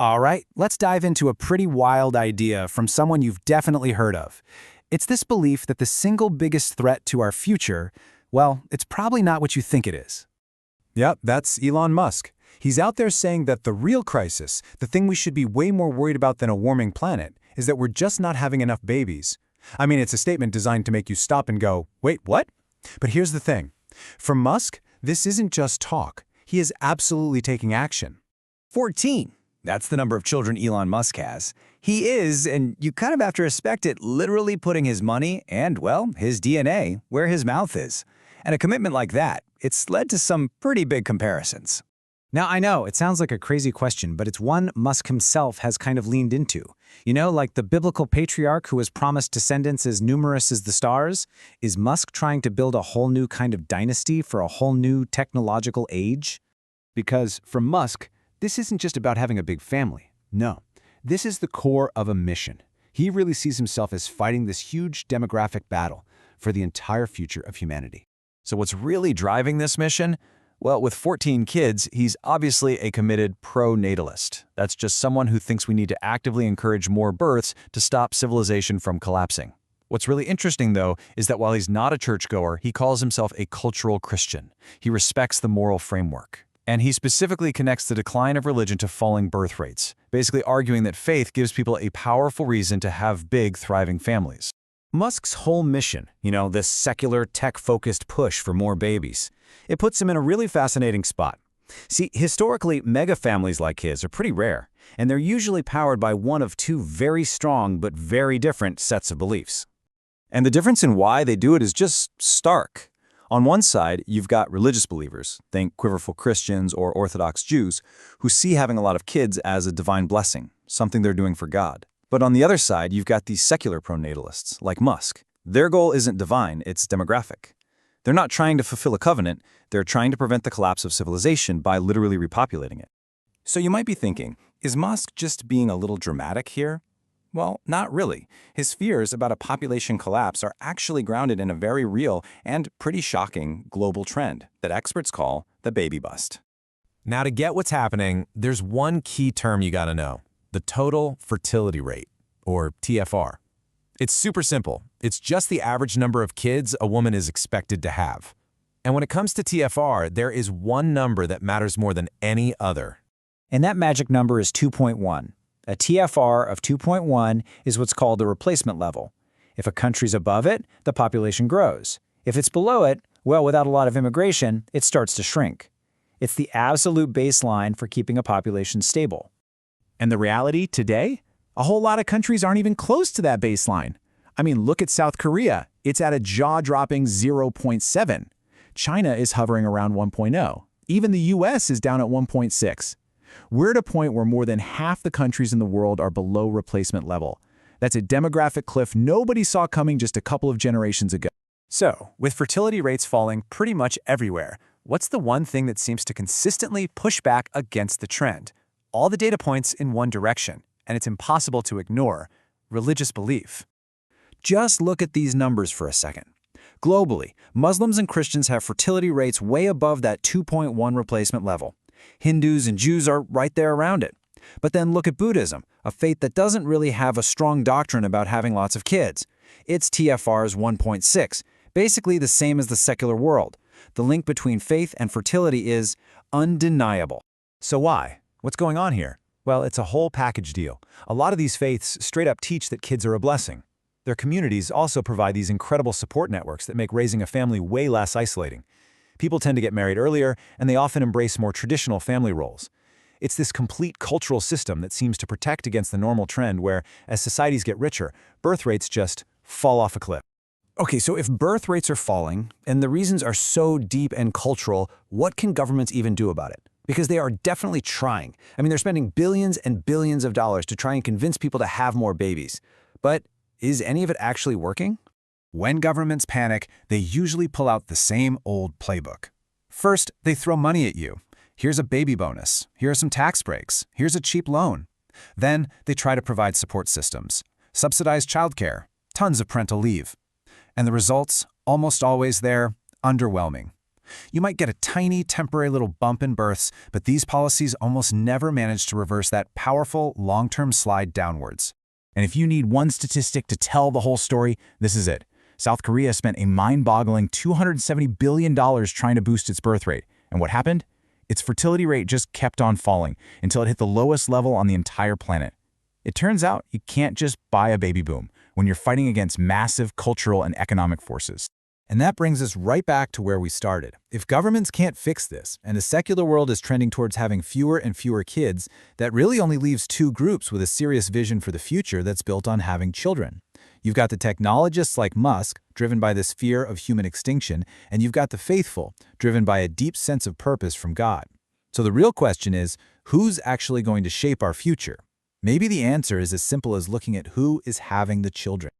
All right, let's dive into a pretty wild idea from someone you've definitely heard of. It's this belief that the single biggest threat to our future, well, it's probably not what you think it is. Yep, that's Elon Musk. He's out there saying that the real crisis, the thing we should be way more worried about than a warming planet, is that we're just not having enough babies. I mean, it's a statement designed to make you stop and go, wait, what? But here's the thing. For Musk, this isn't just talk. He is absolutely taking action. 14. That's the number of children Elon Musk has. He is, and you kind of have to respect it, literally putting his money and, well, his DNA where his mouth is. And a commitment like that, it's led to some pretty big comparisons. Now, I know, it sounds like a crazy question, but it's one Musk himself has kind of leaned into. You know, like the biblical patriarch who has promised descendants as numerous as the stars? Is Musk trying to build a whole new kind of dynasty for a whole new technological age? Because for Musk, this isn't just about having a big family. No, this is the core of a mission. He really sees himself as fighting this huge demographic battle for the entire future of humanity. So what's really driving this mission? Well, with 14 kids, he's obviously a committed pro-natalist. That's just someone who thinks we need to actively encourage more births to stop civilization from collapsing. What's really interesting, though, is that while he's not a churchgoer, he calls himself a cultural Christian. He respects the moral framework. And he specifically connects the decline of religion to falling birth rates, basically arguing that faith gives people a powerful reason to have big, thriving families. Musk's whole mission, this secular, tech-focused push for more babies, it puts him in a really fascinating spot. See, historically, mega-families like his are pretty rare, and they're usually powered by one of two very strong but very different sets of beliefs. And the difference in why they do it is just stark. On one side, you've got religious believers, think quiverful Christians or Orthodox Jews, who see having a lot of kids as a divine blessing, something they're doing for God. But on the other side, you've got these secular pronatalists, like Musk. Their goal isn't divine, it's demographic. They're not trying to fulfill a covenant, they're trying to prevent the collapse of civilization by literally repopulating it. So you might be thinking, is Musk just being a little dramatic here? Well, not really. His fears about a population collapse are actually grounded in a very real and pretty shocking global trend that experts call the baby bust. Now, to get what's happening, there's one key term you gotta know: the total fertility rate, or TFR. It's super simple. It's just the average number of kids a woman is expected to have. And when it comes to TFR, there is one number that matters more than any other. And that magic number is 2.1. A TFR of 2.1 is what's called the replacement level. If a country's above it, the population grows. If it's below it, well, without a lot of immigration, it starts to shrink. It's the absolute baseline for keeping a population stable. And the reality today? A whole lot of countries aren't even close to that baseline. I mean, look at South Korea. It's at a jaw-dropping 0.7. China is hovering around 1.0. Even the US is down at 1.6. We're at a point where more than half the countries in the world are below replacement level. That's a demographic cliff nobody saw coming just a couple of generations ago. So, with fertility rates falling pretty much everywhere, what's the one thing that seems to consistently push back against the trend? All the data points in one direction, and it's impossible to ignore: religious belief. Just look at these numbers for a second. Globally, Muslims and Christians have fertility rates way above that 2.1 replacement level. Hindus and Jews are right there around it. But then look at Buddhism, a faith that doesn't really have a strong doctrine about having lots of kids. Its TFR is 1.6, basically the same as the secular world. The link between faith and fertility is undeniable. So why? What's going on here? Well, it's a whole package deal. A lot of these faiths straight up teach that kids are a blessing. Their communities also provide these incredible support networks that make raising a family way less isolating. People tend to get married earlier, and they often embrace more traditional family roles. It's this complete cultural system that seems to protect against the normal trend where, as societies get richer, birth rates just fall off a cliff. Okay, so if birth rates are falling, and the reasons are so deep and cultural, what can governments even do about it? Because they are definitely trying. I mean, they're spending billions and billions of dollars to try and convince people to have more babies. But is any of it actually working? When governments panic, they usually pull out the same old playbook. First, they throw money at you. Here's a baby bonus. Here are some tax breaks. Here's a cheap loan. Then, they try to provide support systems, subsidized childcare, tons of parental leave. And the results, almost always they're underwhelming. You might get a tiny, temporary little bump in births, but these policies almost never manage to reverse that powerful, long-term slide downwards. And if you need one statistic to tell the whole story, this is it. South Korea spent a mind-boggling $270 billion trying to boost its birth rate. And what happened? Its fertility rate just kept on falling until it hit the lowest level on the entire planet. It turns out you can't just buy a baby boom when you're fighting against massive cultural and economic forces. And that brings us right back to where we started. If governments can't fix this, and the secular world is trending towards having fewer and fewer kids, that really only leaves two groups with a serious vision for the future that's built on having children. You've got the technologists like Musk, driven by this fear of human extinction, and you've got the faithful, driven by a deep sense of purpose from God. So the real question is, who's actually going to shape our future? Maybe the answer is as simple as looking at who is having the children.